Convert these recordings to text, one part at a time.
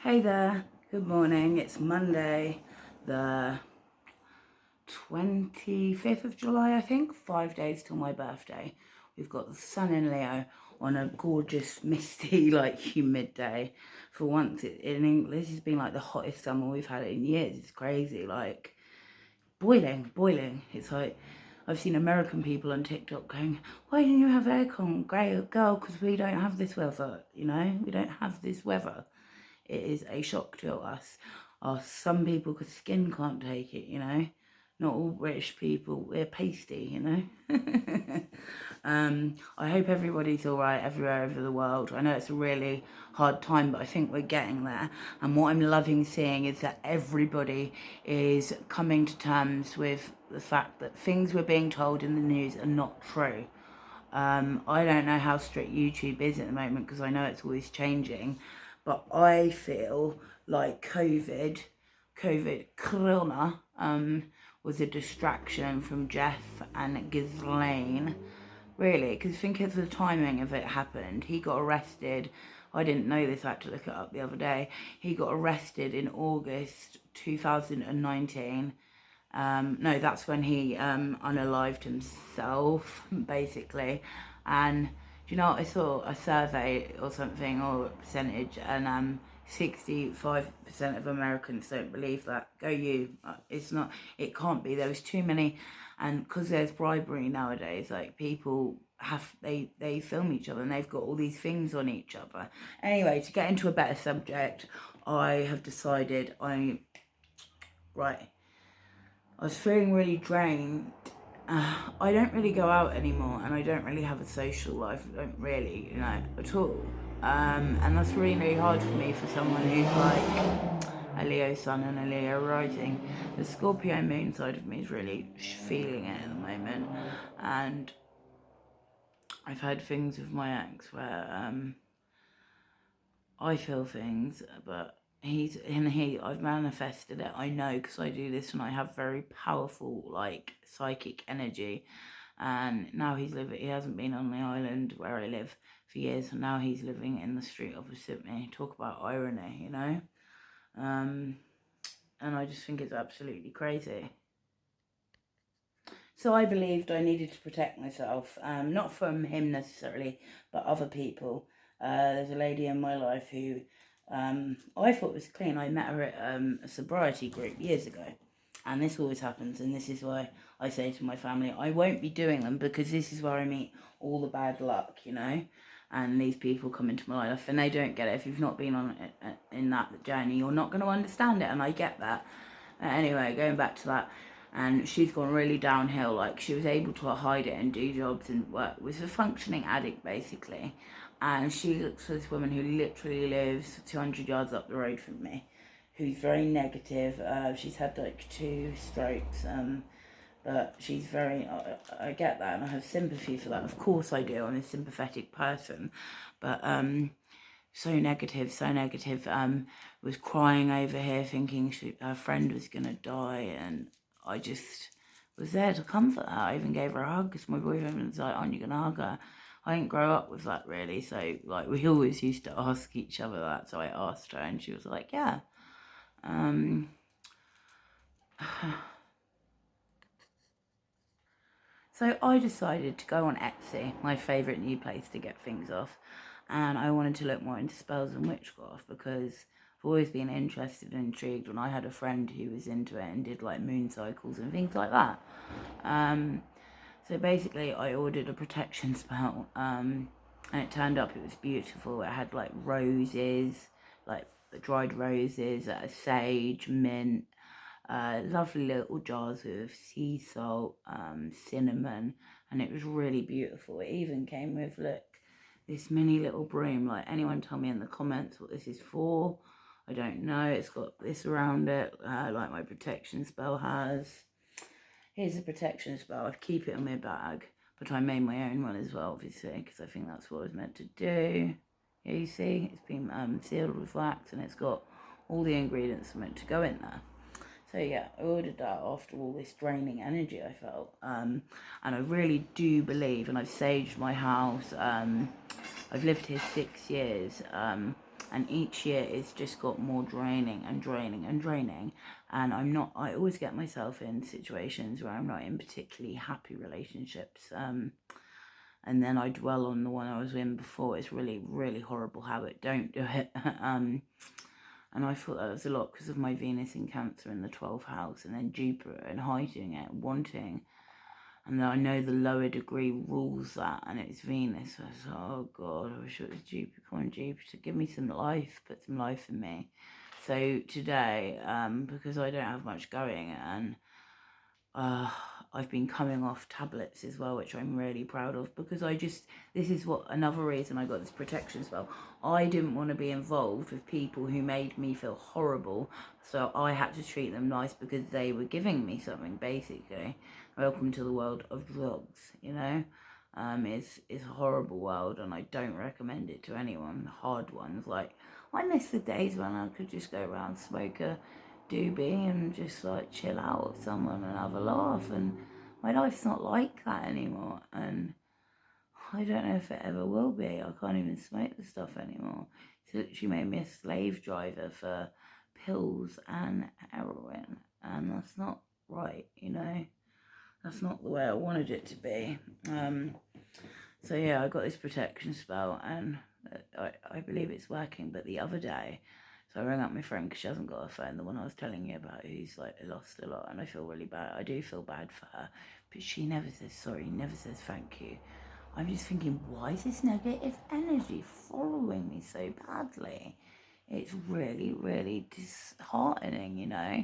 Hey there, good morning. It's Monday, the 25th of July, I think. 5 days till my birthday. We've got the sun in Leo on a gorgeous, misty, humid day. For once, in England, this has been like the hottest summer we've had in years. It's crazy, boiling. It's like, I've seen American people on TikTok going, why didn't you have aircon? Great girl, because we don't have this weather, we don't have this weather. It is a shock to us. Some people, because skin can't take it, Not all British people, we're pasty, I hope everybody's all right everywhere over the world. I know it's a really hard time, but I think we're getting there. And what I'm loving seeing is that everybody is coming to terms with the fact that things we're being told in the news are not true. I don't know how strict YouTube is at the moment because I know it's always changing, but I feel like Corona, was a distraction from Jeff and Ghislaine. Really, because think of the timing of it happened. He got arrested. I didn't know this, I had to look it up the other day. He got arrested in August 2019. No, that's when he unalived himself, basically. And do you know what? I saw a survey or something, or a percentage, and 65% of Americans don't believe that. Go you. It's not, it can't be. There was too many, and because there's bribery nowadays, people they film each other and they've got all these things on each other. Anyway, to get into a better subject, I have decided right. I was feeling really drained. I don't really go out anymore, and I don't really have a social life. I don't really, at all. And that's really, really hard for me, for someone who's like a Leo sun and a Leo rising. The Scorpio moon side of me is really feeling it at the moment, and I've had things with my ex where I feel things, but I've manifested it. I know, because I do this and I have very powerful psychic energy. And now he hasn't been on the island where I live for years, and now he's living in the street opposite me. Talk about irony, and I just think it's absolutely crazy. So I believed I needed to protect myself, not from him necessarily, but other people. There's a lady in my life who I thought was clean. I met her at a sobriety group years ago. And this always happens, and this is why I say to my family, I won't be doing them, because this is where I meet all the bad luck, and these people come into my life and they don't get it. If you've not been on it, in that journey, you're not going to understand it, and I get that. Anyway, going back to that, and she's gone really downhill. She was able to hide it and do jobs and work. Was a functioning addict, basically. And she looks for this woman who literally lives 200 yards up the road from me, who's very negative. She's had 2 strokes, but she's very, I get that, and I have sympathy for that. Of course I do, I'm a sympathetic person, but so negative, was crying over here thinking her friend was going to die, and I just was there to comfort her. I even gave her a hug, because my boyfriend was like, aren't you going to hug her? I didn't grow up with that, really, so we always used to ask each other that, so I asked her, and she was like, yeah. So I decided to go on Etsy, my favourite new place to get things off, and I wanted to look more into spells and witchcraft, because I've always been interested and intrigued, and I had a friend who was into it and did moon cycles and things like that. So basically I ordered a protection spell, and it turned up, it was beautiful. It had roses, the dried roses, sage, mint, lovely little jars of sea salt, cinnamon, and it was really beautiful. It even came with, look, this mini little broom. Anyone tell me in the comments what this is for? I don't know. It's got this around it, like my protection spell has. Here's the protection spell. I keep it in my bag, but I made my own one as well, obviously, because I think that's what I was meant to do. Yeah, you see, it's been sealed with wax, and it's got all the ingredients meant to go in there. So yeah, I ordered that after all this draining energy I felt. And I really do believe, and I've saged my house, I've lived here 6 years, and and each year it's just got more draining and draining and draining. And I always get myself in situations where I'm not in particularly happy relationships, and then I dwell on the one I was in before. It's really, really horrible habit. Don't do it. And I thought that was a lot because of my Venus in Cancer in the 12th house, and then Jupiter and hiding it, wanting. And then I know the lower degree rules that, and it's Venus. So I was like, oh God, I wish it was Jupiter. Come on, Jupiter, give me some life, put some life in me. So today, because I don't have much going, and I've been coming off tablets as well, which I'm really proud of, because this is what another reason I got this protection spell. I didn't want to be involved with people who made me feel horrible, so I had to treat them nice because they were giving me something, basically. Welcome to the world of drugs, you know. It's a horrible world, and I don't recommend it to anyone. Hard ones, like, I miss the days when I could just go around, smoke a doobie and just like chill out with someone and have a laugh, and my life's not like that anymore, and I don't know if it ever will be. I can't even smoke the stuff anymore. It's literally made me a slave driver for pills and heroin, and that's not right, you know. That's not the way I wanted it to be. So yeah, I got this protection spell, and I believe it's working. But the other day, so I rang up my friend because she hasn't got a phone, the one I was telling you about, who's like lost a lot, and I feel really bad. I do feel bad for her, but she never says sorry, never says thank you. I'm just thinking, why is this negative energy following me so badly? It's really, really disheartening, you know.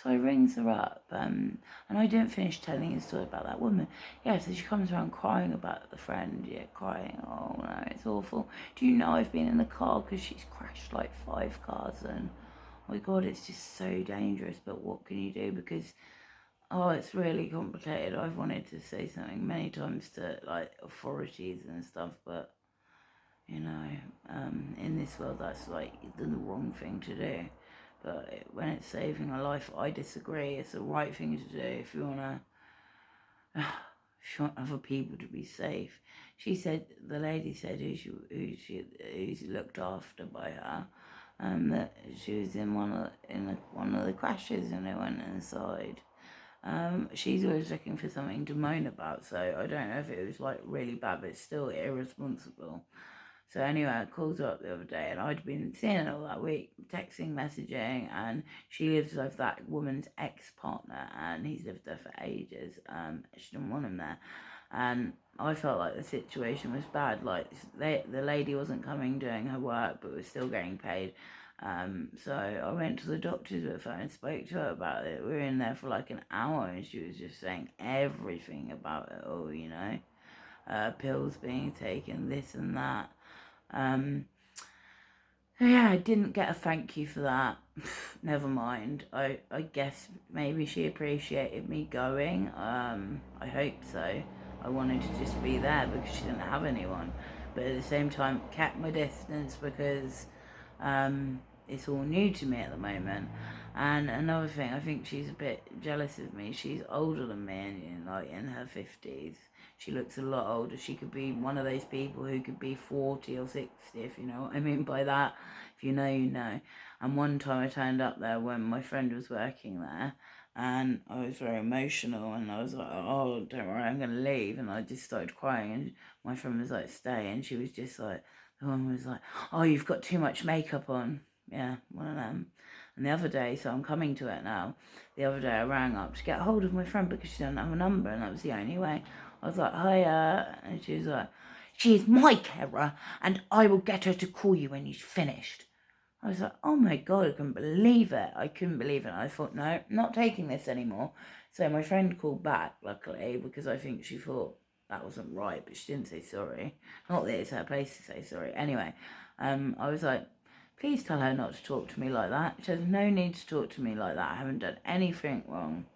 So I rings her up, and I didn't finish telling a story about that woman. Yeah, so she comes around crying about the friend, crying, oh no, it's awful. Do you know I've been in the car because she's crashed like 5 cars, and oh my God, it's just so dangerous, but what can you do? Because, oh, it's really complicated. I've wanted to say something many times to like authorities and stuff, but you know, in this world, that's like the wrong thing to do. But when it's saving a life, I disagree. It's the right thing to do if you want other people to be safe. She said, the lady said who's looked after by her, that she was in one of the crashes and they went inside. She's always looking for something to moan about, so I don't know if it was like really bad, but it's still irresponsible. So anyway, I called her up the other day, and I'd been seeing her all that week, texting, messaging, and she lives with that woman's ex-partner, and he's lived there for ages. She didn't want him there, and I felt like the situation was bad. Like, the lady wasn't coming doing her work, but was still getting paid. So I went to the doctors with her and spoke to her about it. We were in there for like an hour, and she was just saying everything about it all, you know, pills being taken, this and that. Yeah, I didn't get a thank you for that. Never mind. I guess maybe she appreciated me going. I hope so. I wanted to just be there because she didn't have anyone. But at the same time, kept my distance because it's all new to me at the moment. And another thing, I think she's a bit jealous of me. She's older than me, and like in her 50s. She looks a lot older. She could be one of those people who could be 40 or 60, if you know what I mean by that. If you know, you know. And one time I turned up there when my friend was working there, and I was very emotional, and I was like, oh, don't worry, I'm going to leave. And I just started crying, and my friend was like, stay. And she was just like, the woman was like, oh, you've got too much makeup on. Yeah, one of them. And the other day, so I'm coming to it now, the other day I rang up to get hold of my friend because she didn't have a number, and that was the only way. I was like, hiya, and she was like, she is my carer, and I will get her to call you when you've finished. I was like, oh my God, I couldn't believe it. I thought, no, not taking this anymore. So my friend called back, luckily, because I think she thought that wasn't right, but she didn't say sorry. Not that it's her place to say sorry. Anyway, I was like, please tell her not to talk to me like that. She has no need to talk to me like that. I haven't done anything wrong.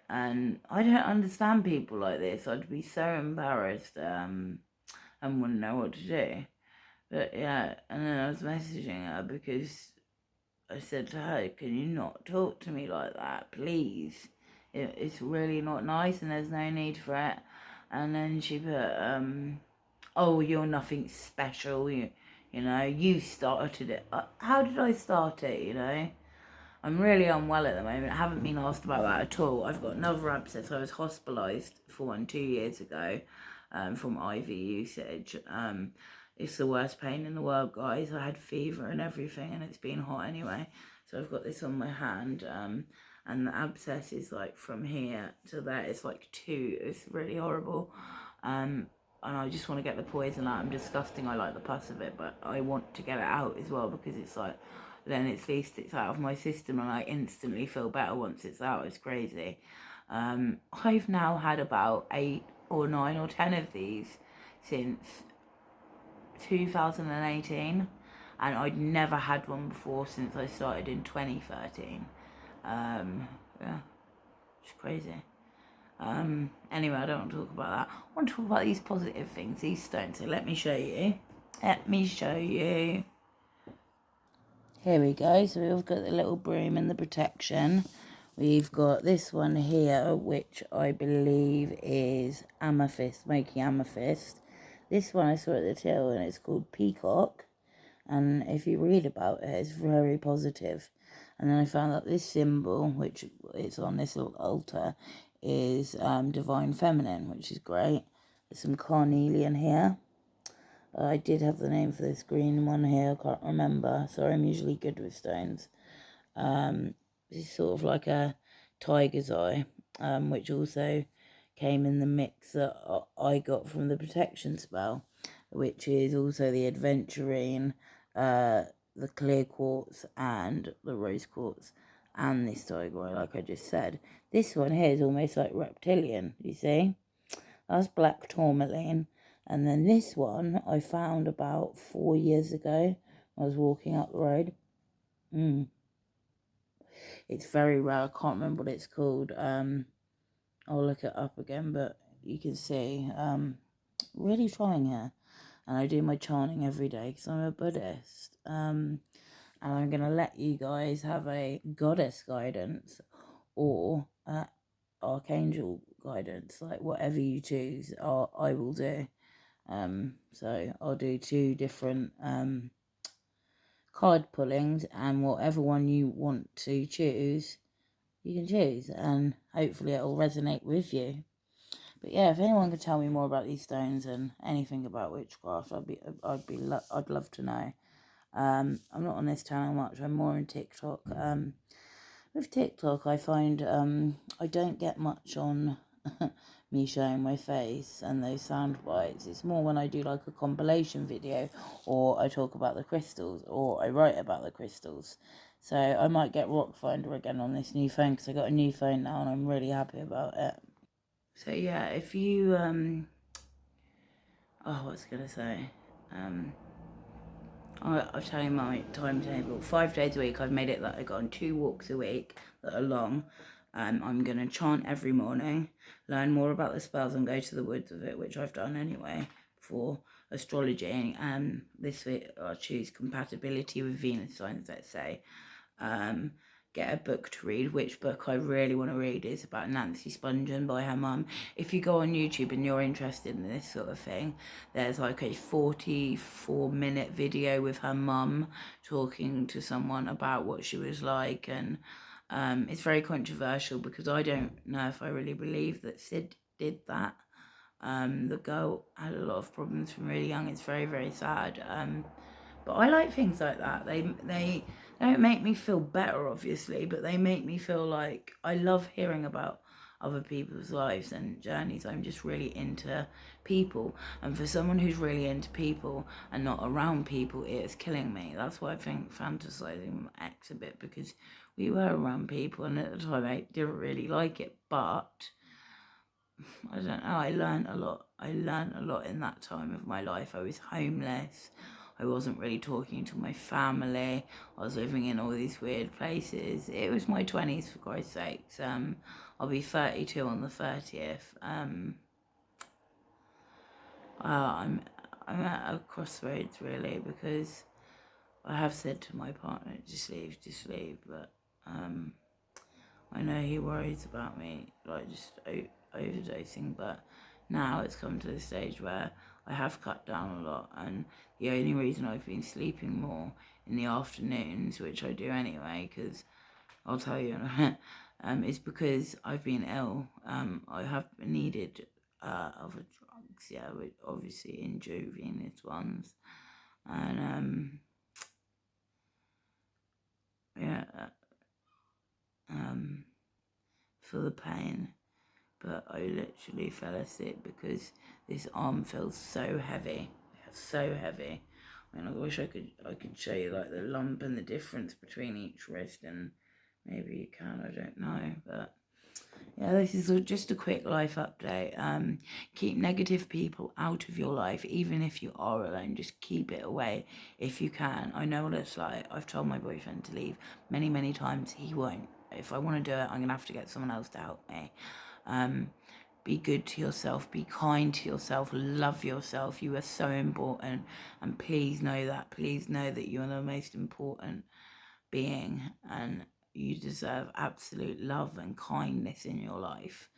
And I don't understand people like this. I'd be so embarrassed and wouldn't know what to do. But yeah, and then I was messaging her because I said to her, can you not talk to me like that, please? It's really not nice and there's no need for it. And then she put, oh, you're nothing special. You you know, you started it. How did I start it, you know? I'm really unwell at the moment. I haven't been asked about that at all. I've got another abscess. I was hospitalised for one 2 years ago from IV usage. It's the worst pain in the world, guys. I had fever and everything, and it's been hot anyway. So I've got this on my hand, and the abscess is like from here to there. It's like 2. It's really horrible. And I just want to get the poison out. I'm disgusting. I like the pus of it, but I want to get it out as well, because it's like, then at least it's out of my system and I instantly feel better once it's out. It's crazy. I've now had about 8 or 9 or 10 of these since 2018, and I'd never had one before since I started in 2013. Yeah, it's crazy. Anyway, I don't want to talk about that. I want to talk about these positive things, these stones. So let me show you. Let me show you. Here we go. So we've got the little broom and the protection. We've got this one here, which I believe is amethyst, smoky amethyst. This one I saw at the till, and it's called Peacock. And if you read about it, it's very positive. And then I found that this symbol, which is on this little altar, is divine feminine, which is great. There's some carnelian here. I did have the name for this green one here, I can't remember. Sorry, I'm usually good with stones. This is sort of like a tiger's eye, which also came in the mix that I got from the protection spell, which is also the adventurine, the clear quartz, and the rose quartz, and this tiger eye, like I just said. This one here is almost like reptilian, you see? That's black tourmaline. And then this one I found about 4 years ago. I was walking up the road. It's very rare. I can't remember what it's called. I'll look it up again, but you can see. Really trying here. And I do my chanting every day because I'm a Buddhist. And I'm going to let you guys have a goddess guidance or archangel guidance. Like whatever you choose, I will do. So I'll do 2 different card pullings, and whatever one you want to choose, you can choose, and hopefully it'll resonate with you. But yeah, if anyone could tell me more about these stones and anything about witchcraft, I'd love to know. I'm not on this channel much. I'm more on TikTok. With TikTok, I find I don't get much on me showing my face and those sound bites. It's more when I do like a compilation video, or I talk about the crystals, or I write about the crystals. So I might get Rock Finder again on this new phone, because I got a new phone now and I'm really happy about it. So yeah, if you what's I gonna say? I'll tell you my timetable. 5 days a week. I've made it that I go on 2 walks a week that are long. I'm going to chant every morning, learn more about the spells, and go to the woods with it, which I've done anyway for astrology. This week I'll choose compatibility with Venus signs, let's say. Get a book to read. Which book I really want to read is about Nancy Spungen by her mum. If you go on YouTube and you're interested in this sort of thing, there's like a 44-minute video with her mum talking to someone about what she was like, and it's very controversial because I don't know if I really believe that Sid did that. The girl had a lot of problems from really young. It's very, very sad. But I like things like that. They don't make me feel better, obviously, but they make me feel like I love hearing about other people's lives and journeys. I'm just really into people. And for someone who's really into people and not around people, it is killing me. That's why I think fantasizing with my ex a bit, because we were around people and at the time I didn't really like it. But I don't know, I learned a lot. I learned a lot in that time of my life. I was homeless. I wasn't really talking to my family. I was living in all these weird places. It was my 20s, for Christ's sakes. I'll be 32 on the 30th. I'm at a crossroads, really, because I have said to my partner, just leave, but I know he worries about me, like just overdosing, but now it's come to the stage where I have cut down a lot, and the only reason I've been sleeping more in the afternoons, which I do anyway, because I'll tell you, is because I've been ill. I have needed other drugs, yeah, which obviously intravenous ones, and yeah, for the pain. But I literally fell asleep because this arm feels so heavy, so heavy. I mean, I wish I could show you like the lump and the difference between each wrist, and maybe you can, I don't know, but yeah, this is just a quick life update. Keep negative people out of your life, even if you are alone. Just keep it away if you can. I know what it's like. I've told my boyfriend to leave many, many times. He won't. If I want to do it, I'm going to have to get someone else to help me. Be good to yourself. Be kind to yourself. Love yourself. You are so important. And please know that. Please know that you are the most important being, and you deserve absolute love and kindness in your life.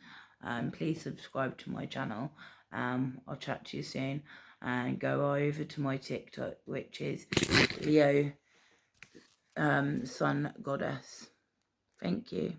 Please subscribe to my channel. I'll chat to you soon, and go over to my TikTok, which is Leo Sun Goddess. Thank you.